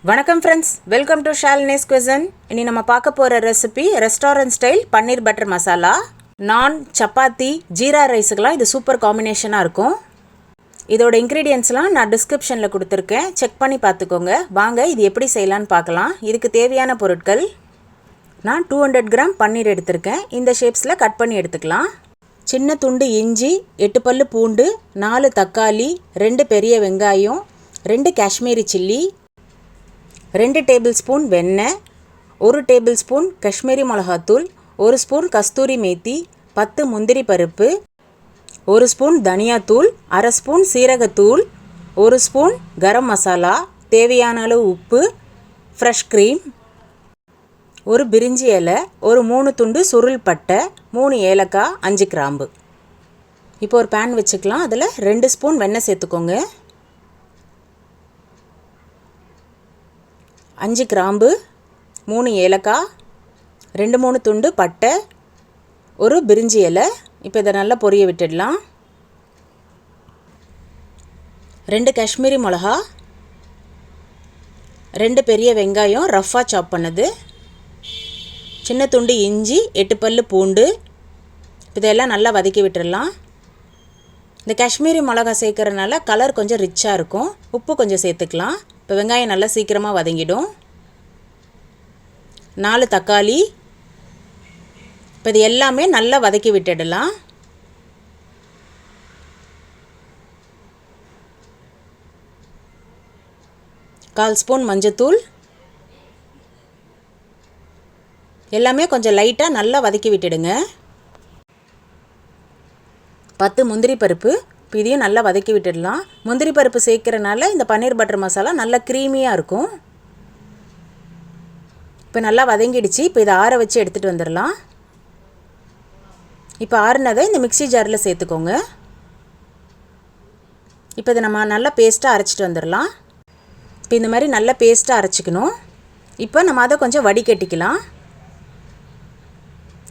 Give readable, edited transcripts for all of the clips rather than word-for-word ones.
வணக்கம் friends, welcome to Shalini's cuisine. இனி நம்ம பார்க்க போகிற ரெசிபி ரெஸ்டாரண்ட் ஸ்டைல் பன்னீர் பட்டர் மசாலா. நான் சப்பாத்தி ஜீரா ரைஸுக்கெலாம் இது சூப்பர் காம்பினேஷனாக இருக்கும். இதோட இன்க்ரீடியன்ஸ்லாம் நான் டிஸ்கிரிப்ஷனில் கொடுத்துருக்கேன், செக் பண்ணி பார்த்துக்கோங்க. வாங்க இது எப்படி செய்யலான்னு பார்க்கலாம். இதுக்கு தேவையான பொருட்கள், நான் 200 கிராம் பன்னீர் எடுத்திருக்கேன். இந்த ஷேப்ஸில் கட் பண்ணி எடுத்துக்கலாம். சின்ன துண்டு இஞ்சி, 8 பல்லு பூண்டு, 4 தக்காளி, 2 பெரிய வெங்காயம், 2 காஷ்மீரி சில்லி, 2 டேபிள் ஸ்பூன் வெண்ணெய், 1 டேபிள் ஸ்பூன் காஷ்மீரி மிளகாத்தூள், 1 ஸ்பூன் கஸ்தூரி மேத்தி, 10 முந்திரி பருப்பு, 1 ஸ்பூன் தனியாத்தூள், அரை ஸ்பூன் சீரகத்தூள், 1 ஸ்பூன் கரம் மசாலா, தேவையான அளவு உப்பு, ஃப்ரெஷ் க்ரீம், ஒரு பிரிஞ்சி இலை, ஒரு 3 துண்டு சுருள் பட்டை, 3 ஏலக்காய், 5 கிராம்பு. இப்போ ஒரு பேன் வச்சுக்கலாம். அதில் 2 ஸ்பூன் வெண்ணெய் சேர்த்துக்கோங்க. 5 கிராம்பு, 3 ஏலக்காய், 2-3 துண்டு பட்டை, ஒரு பிரிஞ்சி இலை. இப்போ இதை நல்லா பொரிய விட்டுடலாம். 2 காஷ்மீரி மிளகா, 2 பெரிய வெங்காயம் ரஃப்பாக சாப் பண்ணது, சின்ன துண்டு இஞ்சி, 8 பல்லு பூண்டு. இதெல்லாம் நல்லா வதக்கி விட்டுடலாம். இந்த காஷ்மீரி மிளகா சேர்க்கறதுனால கலர் கொஞ்சம் ரிச்சாக இருக்கும். உப்பு கொஞ்சம் சேர்த்துக்கலாம். இப்போ வெங்காயம் நல்லா சீக்கிரமாக வதங்கிடும். 4 தக்காளி. இப்போ இது எல்லாமே நல்லா வதக்கி விட்டுடலாம். கால் ஸ்பூன் மஞ்சத்தூள். எல்லாமே கொஞ்சம் லைட்டாக நல்லா வதக்கி விட்டுடுங்க. 10 முந்திரி பருப்பு. இப்போ இதையும் நல்லா வதக்கி விட்டுடலாம். முந்திரி பருப்பு சேர்க்கறனால இந்த பன்னீர் பட்டர் மசாலா நல்லா க்ரீமியாக இருக்கும். இப்போ நல்லா வதங்கிடுச்சு. இப்போ இதை ஆற வச்சு எடுத்துகிட்டு வந்துடலாம். இப்போ ஆறுனதை இந்த மிக்ஸி ஜாரில் சேர்த்துக்கோங்க. இப்போ இதை நம்ம நல்லா பேஸ்ட்டாக அரைச்சிட்டு வந்துடலாம். இப்போ இந்த மாதிரி நல்லா பேஸ்ட்டாக அரைச்சிக்கணும். இப்போ நம்ம அதை கொஞ்சம் வடிகட்டிக்கலாம்.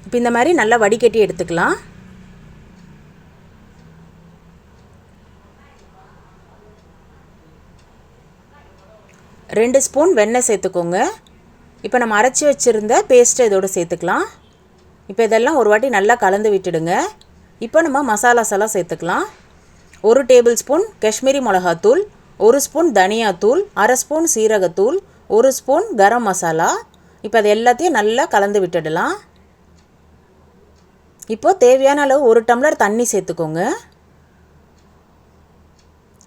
இப்போ இந்த மாதிரி நல்லா வடிகட்டி எடுத்துக்கலாம். ரெண்டு ஸ்பூன் வெண்ணெய் சேர்த்துக்கோங்க. இப்போ நம்ம அரைச்சி வச்சுருந்த பேஸ்ட்டை இதோடு சேர்த்துக்கலாம். இப்போ இதெல்லாம் ஒரு வாட்டி நல்லா கலந்து விட்டுடுங்க. இப்போ நம்ம மசாலாஸ் எல்லாம் சேர்த்துக்கலாம். 1 டேபிள் ஸ்பூன் காஷ்மீரி மிளகாத்தூள், 1 ஸ்பூன் தனியாத்தூள், அரை ஸ்பூன் சீரகத்தூள், 1 ஸ்பூன் கரம் மசாலா. இப்போ அது எல்லாத்தையும் நல்லா கலந்து விட்டுடலாம். இப்போது தேவையான அளவு 1 டம்ளர் தண்ணி சேர்த்துக்கோங்க.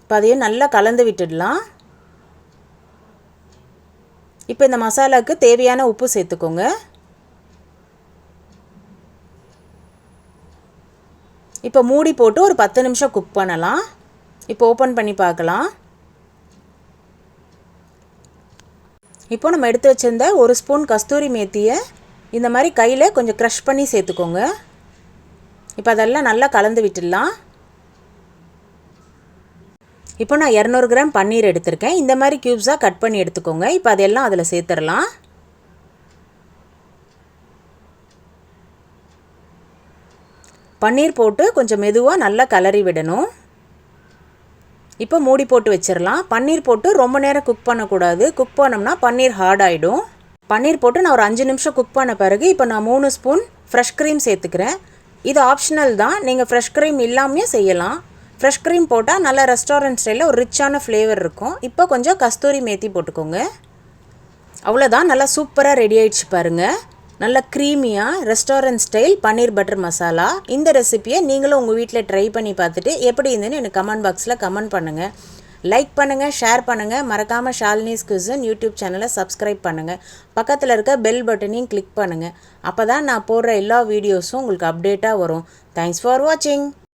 இப்போ அதையும் நல்லா கலந்து விட்டுடலாம். இப்போ இந்த மசாலாவுக்கு தேவையான உப்பு சேர்த்துக்கோங்க. இப்போ மூடி போட்டு ஒரு 10 நிமிஷம் குக் பண்ணலாம். இப்போ ஓப்பன் பண்ணி பார்க்கலாம். இப்போ நம்ம எடுத்து வச்சிருந்த 1 ஸ்பூன் கஸ்தூரி மேத்தியை இந்த மாதிரி கையில் கொஞ்சம் க்ரஷ் பண்ணி சேர்த்துக்கோங்க. இப்போ அதெல்லாம் நல்லா கலந்து விட்டுடலாம். இப்போ நான் 200 கிராம் பன்னீர் எடுத்திருக்கேன். இந்த மாதிரி க்யூப்ஸாக கட் பண்ணி எடுத்துக்கோங்க. இப்போ அதெல்லாம் அதில் சேர்த்துடலாம். பன்னீர் போட்டு கொஞ்சம் மெதுவாக நல்லா கலரி விடணும். இப்போ மூடி போட்டு வச்சிடலாம். பன்னீர் போட்டு ரொம்ப நேரம் குக் பண்ணக்கூடாது. குக் பண்ணோம்னா பன்னீர் ஹார்ட் ஆகிடும். பன்னீர் போட்டு நான் ஒரு 5 நிமிஷம் குக் பண்ண பிறகு இப்போ நான் 3 ஸ்பூன் ஃப்ரெஷ் க்ரீம் சேர்த்துக்கிறேன். இது ஆப்ஷனல் தான், நீங்கள் ஃப்ரெஷ் க்ரீம் இல்லாமல் செய்யலாம். ஃப்ரெஷ் க்ரீம் போட்டால் நல்லா ரெஸ்டாரண்ட் ஸ்டைலில் ஒரு ரிச்சான ஃப்ளேவர் இருக்கும். இப்போ கொஞ்சம் கஸ்தூரி மேத்தி போட்டுக்கோங்க. அவ்வளோதான், நல்லா சூப்பராக ரெடி ஆகிடுச்சு பாருங்கள். நல்லா க்ரீமியாக ரெஸ்டாரண்ட் ஸ்டைல் பன்னீர் பட்டர் மசாலா. இந்த ரெசிப்பியை நீங்களும் உங்கள் வீட்டில் ட்ரை பண்ணி பார்த்துட்டு எப்படி இருந்துன்னு எனக்கு கமெண்ட் பாக்ஸில் கமெண்ட் பண்ணுங்கள். லைக் பண்ணுங்கள், ஷேர் பண்ணுங்கள். மறக்காமல் ஷாலினிஸ் குசின் யூடியூப் சேனலை சப்ஸ்கிரைப் பண்ணுங்கள். பக்கத்தில் இருக்க பெல் பட்டனையும் கிளிக் பண்ணுங்கள். அப்போ தான் நான் போடுற எல்லா வீடியோஸும் உங்களுக்கு அப்டேட்டாக வரும். தேங்க்ஸ் ஃபார் வாட்சிங்.